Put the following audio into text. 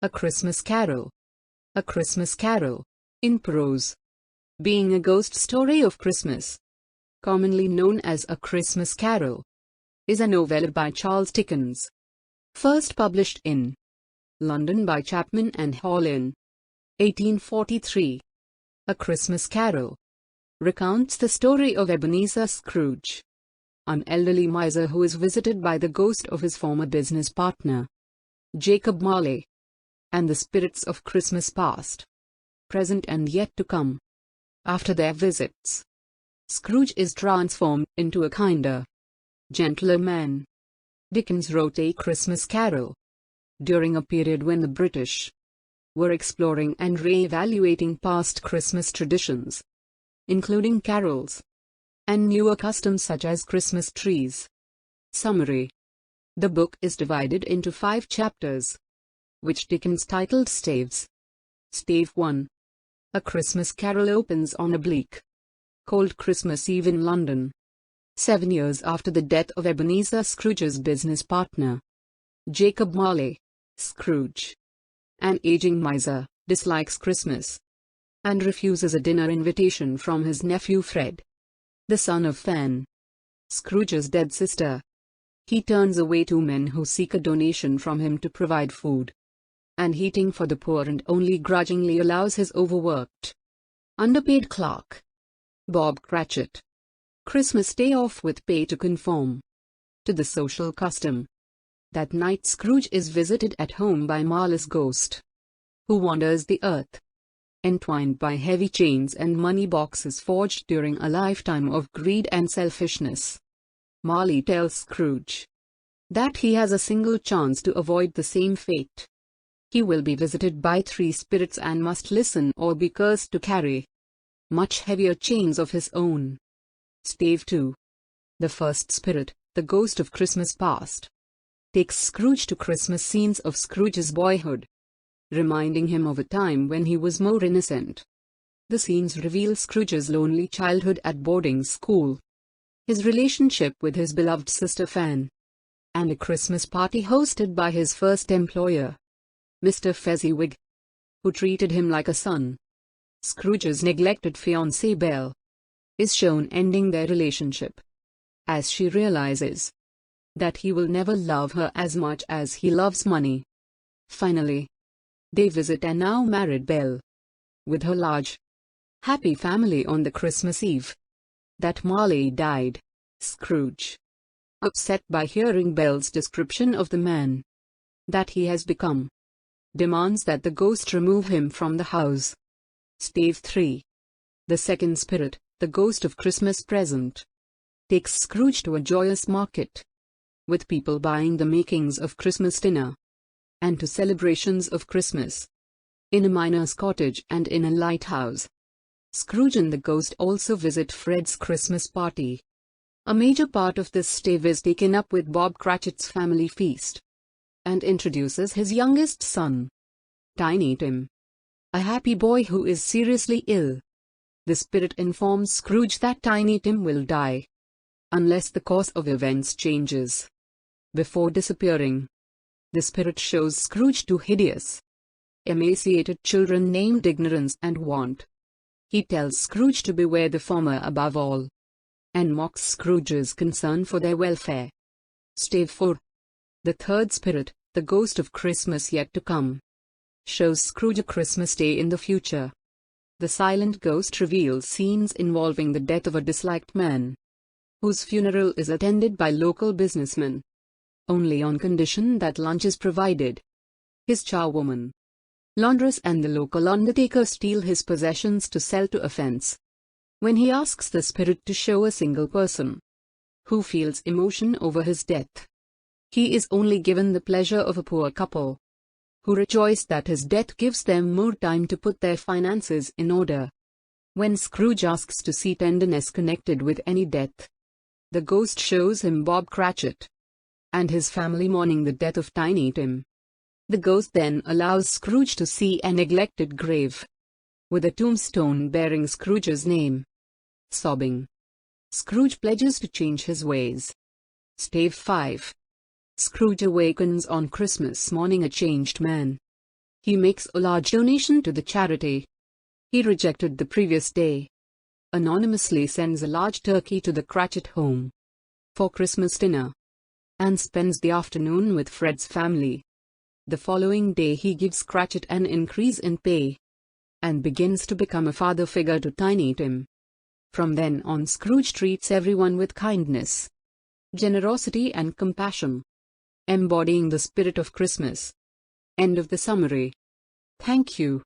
A Christmas Carol. A Christmas Carol, in prose. Being a ghost story of Christmas, commonly known as A Christmas Carol, is a novella by Charles Dickens. First published in London by Chapman Hall in 1843. A Christmas Carol recounts the story of Ebenezer Scrooge, an elderly miser who is visited by the ghost of his former business partner, Jacob Marley, and the spirits of Christmas past, present and yet to come. After their visits, Scrooge is transformed into a kinder, gentler man. Dickens wrote A Christmas Carol during a period when the British were exploring and re-evaluating past Christmas traditions, including carols and newer customs such as Christmas trees. Summary: the book is divided into 5 chapters, which Dickens titled Staves. Stave 1. A Christmas Carol opens on a bleak, cold Christmas Eve in London, 7 years after the death of Ebenezer Scrooge's business partner, Jacob Marley. Scrooge, an aging miser, dislikes Christmas and refuses a dinner invitation from his nephew Fred, the son of Fan, Scrooge's dead sister. He turns away 2 men who seek a donation from him to provide food and heating for the poor, and only grudgingly allows his overworked, underpaid clerk, Bob Cratchit, Christmas Day off with pay to conform to the social custom. That night Scrooge is visited at home by Marley's ghost, who wanders the earth, entwined by heavy chains and money boxes forged during a lifetime of greed and selfishness. Marley tells Scrooge that he has a single chance to avoid the same fate. He will be visited by 3 spirits and must listen or be cursed to carry much heavier chains of his own. Stave 2. The first spirit, the ghost of Christmas past, takes Scrooge to Christmas scenes of Scrooge's boyhood, reminding him of a time when he was more innocent. The scenes reveal Scrooge's lonely childhood at boarding school, his relationship with his beloved sister Fan, and a Christmas party hosted by his first employer, Mr. Fezziwig, who treated him like a son. Scrooge's neglected fiancée Belle is shown ending their relationship, as she realizes that he will never love her as much as he loves money. Finally, they visit a now married Belle, with her large, happy family on the Christmas Eve that Marley died. Scrooge, upset by hearing Belle's description of the man that he has become, demands that the ghost remove him from the house. Stave 3. The second spirit, the ghost of Christmas present, takes Scrooge to a joyous market, with people buying the makings of Christmas dinner, and to celebrations of Christmas, in a miner's cottage and in a lighthouse. Scrooge and the ghost also visit Fred's Christmas party. A major part of this stave is taken up with Bob Cratchit's family feast, and introduces his youngest son, Tiny Tim, a happy boy who is seriously ill. The spirit informs Scrooge that Tiny Tim will die unless the course of events changes. Before disappearing, the spirit shows Scrooge 2 hideous, emaciated children named Ignorance and Want. He tells Scrooge to beware the former above all, and mocks Scrooge's concern for their welfare. Stave 4. The third spirit, the ghost of Christmas yet to come, shows Scrooge a Christmas Day in the future. The silent ghost reveals scenes involving the death of a disliked man, whose funeral is attended by local businessmen, only on condition that lunch is provided. His charwoman, laundress and the local undertaker steal his possessions to sell to a fence. When he asks the spirit to show a single person who feels emotion over his death, he is only given the pleasure of a poor couple, who rejoice that his death gives them more time to put their finances in order. When Scrooge asks to see tenderness connected with any death, the ghost shows him Bob Cratchit and his family mourning the death of Tiny Tim. The ghost then allows Scrooge to see a neglected grave, with a tombstone bearing Scrooge's name. Sobbing, Scrooge pledges to change his ways. Stave 5. Scrooge awakens on Christmas morning a changed man. He makes a large donation to the charity he rejected the previous day. Anonymously sends a large turkey to the Cratchit home for Christmas dinner, and spends the afternoon with Fred's family. The following day he gives Cratchit an increase in pay, and begins to become a father figure to Tiny Tim. From then on, Scrooge treats everyone with kindness, generosity and compassion, embodying the spirit of Christmas. End of the summary. Thank you.